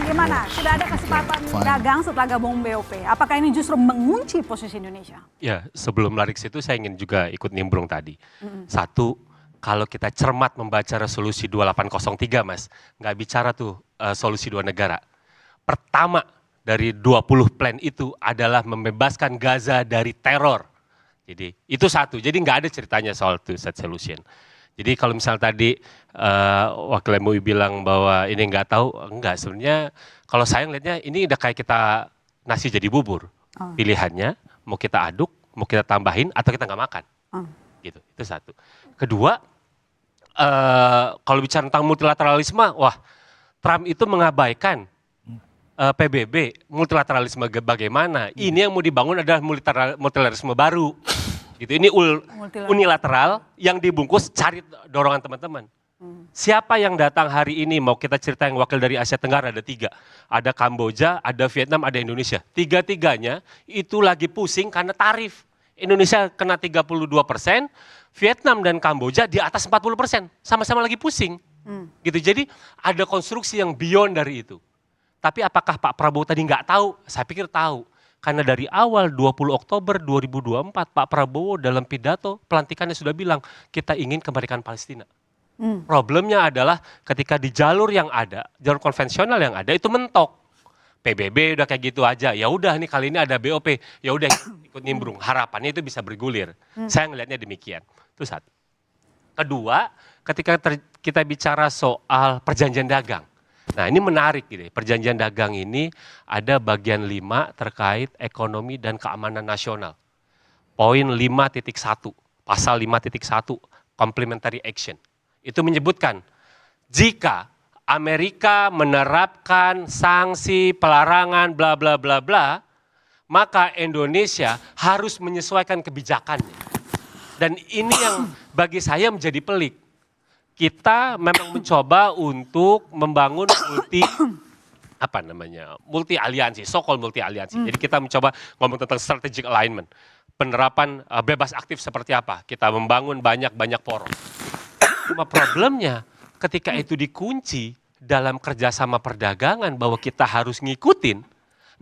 gimana? Sudah ada kesempatan dagang setelah gabung BOP. Apakah ini justru mengunci posisi Indonesia? Ya, sebelum lari ke situ saya ingin juga ikut nimbrung tadi. Satu, kalau kita cermat membaca resolusi 2803 Mas, nggak bicara tuh solusi dua negara. Pertama dari 20 plan itu adalah membebaskan Gaza dari teror. Jadi itu satu, jadi nggak ada ceritanya soal two-state solution. Jadi kalau misalnya tadi Wakil MUI bilang bahwa ini nggak tahu, enggak. Sebenarnya kalau saya ngelihatnya ini udah kayak kita nasi jadi bubur. Pilihannya mau kita aduk, mau kita tambahin, atau kita nggak makan. Gitu, itu satu. Kedua, kalau bicara tentang multilateralisme, wah Trump itu mengabaikan PBB, multilateralisme bagaimana. Ini yang mau dibangun adalah multilateralisme baru. Gitu. Ini unilateral yang dibungkus cari dorongan teman-teman. Siapa yang datang hari ini, mau kita cerita yang wakil dari Asia Tenggara ada 3. Ada Kamboja, ada Vietnam, ada Indonesia. Tiga-tiganya itu lagi pusing karena tarif. Indonesia kena 32%, Vietnam dan Kamboja di atas 40%. Sama-sama lagi pusing. Gitu. Jadi ada konstruksi yang beyond dari itu. Tapi apakah Pak Prabowo tadi nggak tahu? Saya pikir tahu. Karena dari awal 20 Oktober 2024 Pak Prabowo dalam pidato pelantikannya sudah bilang kita ingin kemerdekaan Palestina. Problemnya adalah ketika di jalur yang ada, jalur konvensional yang ada itu mentok. PBB udah kayak gitu aja, ya udah nih kali ini ada BOP, ya udah ikut nimbrung. Harapannya itu bisa bergulir. Saya ngelihatnya demikian. Itu satu. Kedua, ketika kita bicara soal perjanjian dagang. Nah ini menarik gitu. Perjanjian dagang ini ada bagian 5 terkait ekonomi dan keamanan nasional. Poin 5.1, pasal 5.1, complementary action. Itu menyebutkan jika Amerika menerapkan sanksi, pelarangan, bla bla bla bla, maka Indonesia harus menyesuaikan kebijakannya. Dan ini yang bagi saya menjadi pelik. Kita memang mencoba untuk membangun multi aliansi, so-called multi aliansi. Jadi kita mencoba ngomong tentang strategic alignment, penerapan bebas aktif seperti apa. Kita membangun banyak poros. Cuma problemnya ketika itu dikunci dalam kerjasama perdagangan bahwa kita harus ngikutin.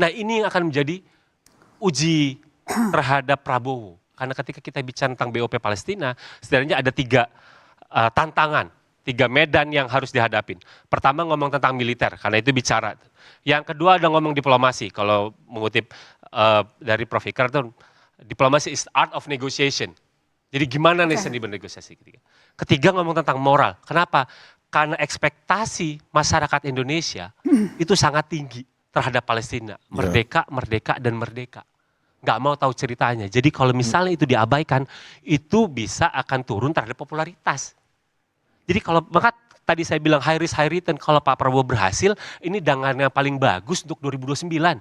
Nah ini yang akan menjadi uji terhadap Prabowo. Karena ketika kita bicara tentang BOP Palestina, setidaknya ada 3 tantangan, 3 medan yang harus dihadapin. Pertama ngomong tentang militer, karena itu bicara. Yang kedua ada ngomong diplomasi, kalau mengutip dari Prof. Ikrar itu, diplomasi is art of negotiation. Jadi gimana nih seni bernegosiasi ketiga. Ketiga ngomong tentang moral, kenapa? Karena ekspektasi masyarakat Indonesia itu sangat tinggi terhadap Palestina. Merdeka, merdeka, dan merdeka. Nggak mau tahu ceritanya. Jadi kalau misalnya itu diabaikan, itu bisa akan turun terhadap popularitas. Jadi kalau maka tadi saya bilang high risk high return, kalau Pak Prabowo berhasil, ini dangan yang paling bagus untuk 2029.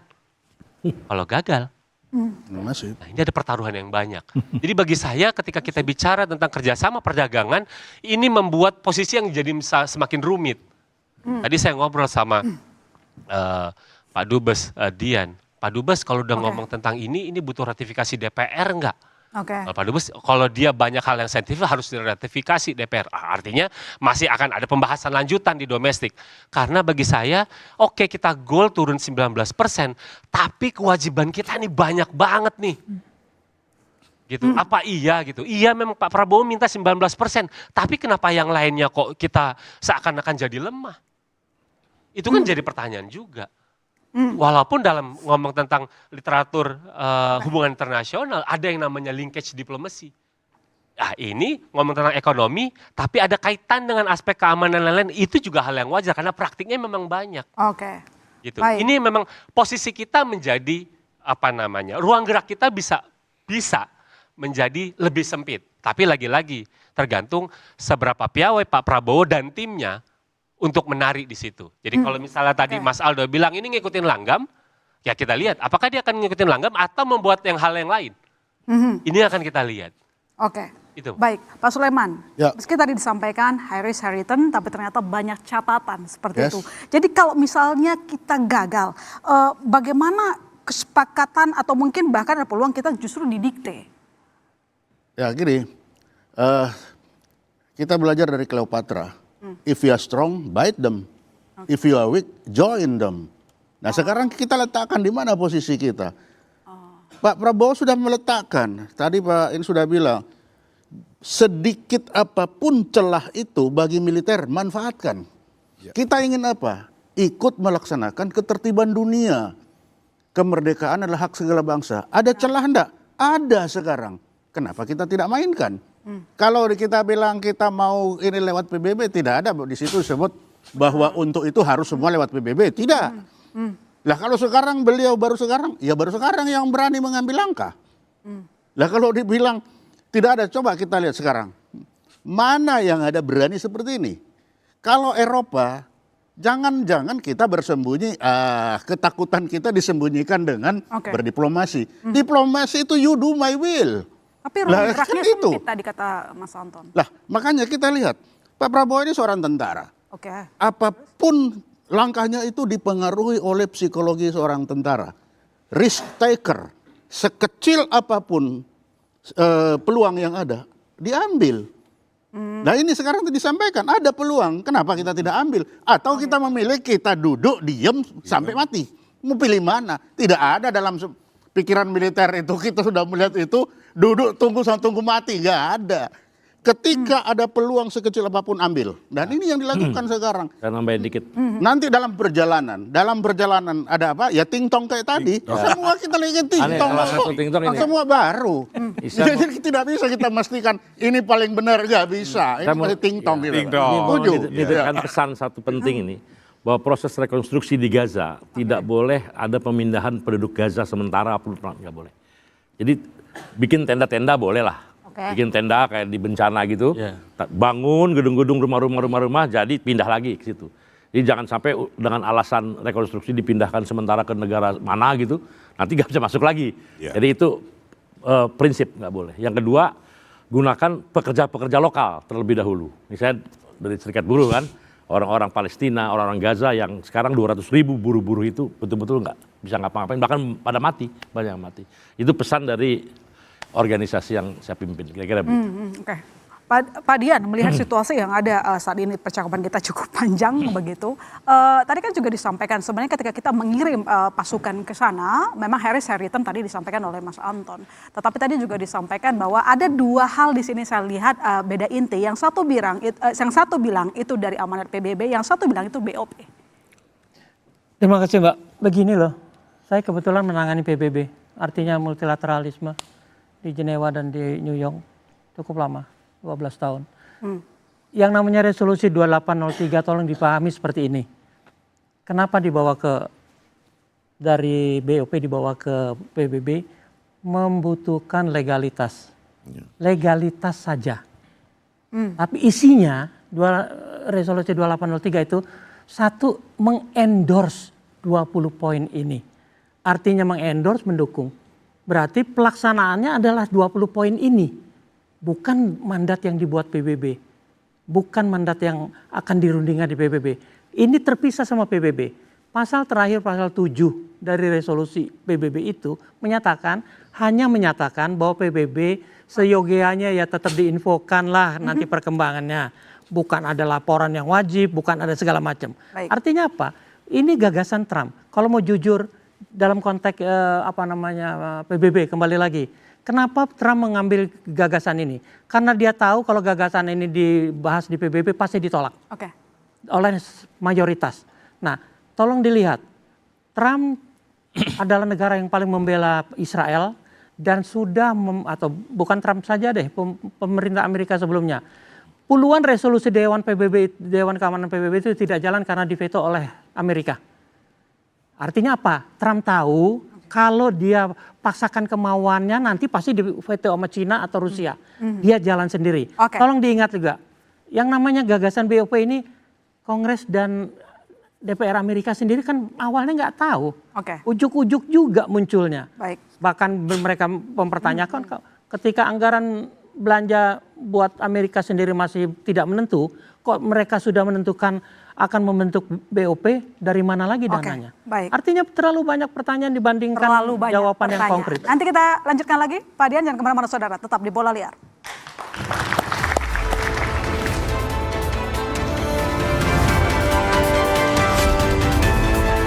Kalau gagal, nah ini ada pertaruhan yang banyak. Jadi bagi saya ketika kita bicara tentang kerjasama perdagangan, ini membuat posisi yang jadi semakin rumit. Tadi saya ngobrol sama Pak Dubes Dian. Pak Dubes kalau udah ngomong tentang ini butuh ratifikasi DPR enggak? Pak Dubes kalau dia banyak hal yang sensitif harus diratifikasi DPR. Artinya masih akan ada pembahasan lanjutan di domestik. Karena bagi saya, oke kita goal turun 19%, tapi kewajiban kita ini banyak banget nih. Gitu. Apa iya gitu? Iya memang Pak Prabowo minta 19%, tapi kenapa yang lainnya kok kita seakan-akan jadi lemah? Itu kan jadi pertanyaan juga. Walaupun dalam ngomong tentang literatur hubungan internasional ada yang namanya linkage diplomasi. Nah ini ngomong tentang ekonomi tapi ada kaitan dengan aspek keamanan dan lain-lain, itu juga hal yang wajar karena praktiknya memang banyak. Gitu. Ini memang posisi kita menjadi ruang gerak kita bisa menjadi lebih sempit. Tapi lagi-lagi tergantung seberapa piawai Pak Prabowo dan timnya untuk menarik di situ. Jadi kalau misalnya tadi Mas Aldo bilang ini ngikutin langgam, ya kita lihat apakah dia akan ngikutin langgam atau membuat hal yang lain. Ini akan kita lihat. Itu. Baik, Pak Sulaiman, meski tadi disampaikan high risk high return, tapi ternyata banyak catatan seperti itu. Jadi kalau misalnya kita gagal, bagaimana kesepakatan atau mungkin bahkan ada peluang kita justru didikte? Ya gini, kita belajar dari Cleopatra. If you are strong, bite them. If you are weak, join them. Nah sekarang kita letakkan di mana posisi kita. Pak Prabowo sudah meletakkan, tadi Pak ini sudah bilang, sedikit apapun celah itu bagi militer, manfaatkan. Kita ingin apa? Ikut melaksanakan ketertiban dunia. Kemerdekaan adalah hak segala bangsa. Ada celah enggak? Ada sekarang. Kenapa kita tidak mainkan? Kalau kita bilang kita mau ini lewat PBB, tidak ada di situ disebut bahwa untuk itu harus semua lewat PBB. Tidak. Lah kalau sekarang beliau baru sekarang yang berani mengambil langkah. Lah kalau dibilang tidak ada, coba kita lihat sekarang. Mana yang ada berani seperti ini? Kalau Eropa, jangan-jangan kita bersembunyi, ketakutan kita disembunyikan dengan berdiplomasi. Diplomasi itu you do my will. Tapi Lah, geraknya kan sempit itu. tadi kata Mas Anton. Lah makanya kita lihat, Pak Prabowo ini seorang tentara. Oke. Apapun langkahnya itu dipengaruhi oleh psikologi seorang tentara. Risk taker, sekecil apapun peluang yang ada, diambil. Nah ini sekarang disampaikan, ada peluang, kenapa kita tidak ambil? Atau kita memilih, kita duduk, diem, sampai mati. Mau pilih mana? Tidak ada dalam pikiran militer itu, kita sudah melihat itu, duduk tunggu mati, nggak ada. Ketika ada peluang sekecil apapun ambil. Dan ini yang dilakukan sekarang. Saya nambahin dikit. Nanti dalam perjalanan ada apa? Ya ting-tong kayak tadi. Semua kita lihat ting-tong. Salah satu ting-tong ini. Semua baru. Jadi tidak bisa kita memastikan ini paling benar, nggak bisa. Ini masih ting-tong. Gitu. Setuju. Menitipkan pesan satu penting ini. Bahwa proses rekonstruksi di Gaza tidak boleh ada pemindahan penduduk Gaza sementara, nggak boleh. Jadi bikin tenda-tenda boleh lah. Bikin tenda kayak di bencana gitu, bangun gedung-gedung rumah-rumah, jadi pindah lagi ke situ. Jadi jangan sampai dengan alasan rekonstruksi dipindahkan sementara ke negara mana gitu, nanti nggak bisa masuk lagi. Jadi itu prinsip nggak boleh. Yang kedua, gunakan pekerja-pekerja lokal terlebih dahulu. Misalnya dari serikat buruh kan, orang-orang Palestina, orang-orang Gaza yang sekarang 200.000 buruh-buruh itu betul-betul nggak bisa ngapa-ngapain, bahkan pada mati, banyak yang mati. Itu pesan dari organisasi yang saya pimpin, kira-kira begitu. Oke. Pak Dian, melihat situasi yang ada saat ini, percakapan kita cukup panjang begitu. Tadi kan juga disampaikan sebenarnya ketika kita mengirim pasukan ke sana, memang Harris-Harriton tadi disampaikan oleh Mas Anton. Tetapi tadi juga disampaikan bahwa ada dua hal di sini saya lihat beda inti. Yang satu bilang itu dari amanat PBB, yang satu bilang itu BOP. Terima kasih Mbak. Begini loh, saya kebetulan menangani PBB, artinya multilateralisme di Jenewa dan di New York cukup lama, 12 tahun. Yang namanya resolusi 2803 tolong dipahami seperti ini. Kenapa dibawa dari BOP dibawa ke PBB? Membutuhkan legalitas. Legalitas saja. Tapi isinya resolusi 2803 itu satu mengendorse 20 poin ini. Artinya mengendorse, mendukung. Berarti pelaksanaannya adalah 20 poin ini. Bukan mandat yang dibuat PBB. Bukan mandat yang akan dirundingkan di PBB. Ini terpisah sama PBB. Pasal terakhir, pasal 7 dari resolusi PBB itu hanya menyatakan bahwa PBB seyogianya ya tetap diinfokan lah nanti perkembangannya. Bukan ada laporan yang wajib, bukan ada segala macam. Artinya apa? Ini gagasan Trump. Kalau mau jujur, dalam konteks PBB kembali lagi. Kenapa Trump mengambil gagasan ini? Karena dia tahu kalau gagasan ini dibahas di PBB pasti ditolak oleh mayoritas. Nah, tolong dilihat. Trump adalah negara yang paling membela Israel dan sudah atau bukan Trump saja deh, pemerintah Amerika sebelumnya. Puluhan resolusi Dewan Keamanan PBB itu tidak jalan karena diveto oleh Amerika. Artinya apa? Trump tahu kalau dia paksakan kemauannya nanti pasti diveto sama Cina atau Rusia. Dia jalan sendiri. Tolong diingat juga, yang namanya gagasan BOP ini Kongres dan DPR Amerika sendiri kan awalnya nggak tahu. Ujuk-ujuk juga munculnya. Bahkan mereka mempertanyakan ketika anggaran belanja buat Amerika sendiri masih tidak menentu, kok mereka sudah menentukan akan membentuk BOP, dari mana lagi dananya? Artinya terlalu banyak pertanyaan dibandingkan jawaban yang konkret. Nanti kita lanjutkan lagi, Pak Dian, jangan kemana-mana saudara, tetap di Bola Liar.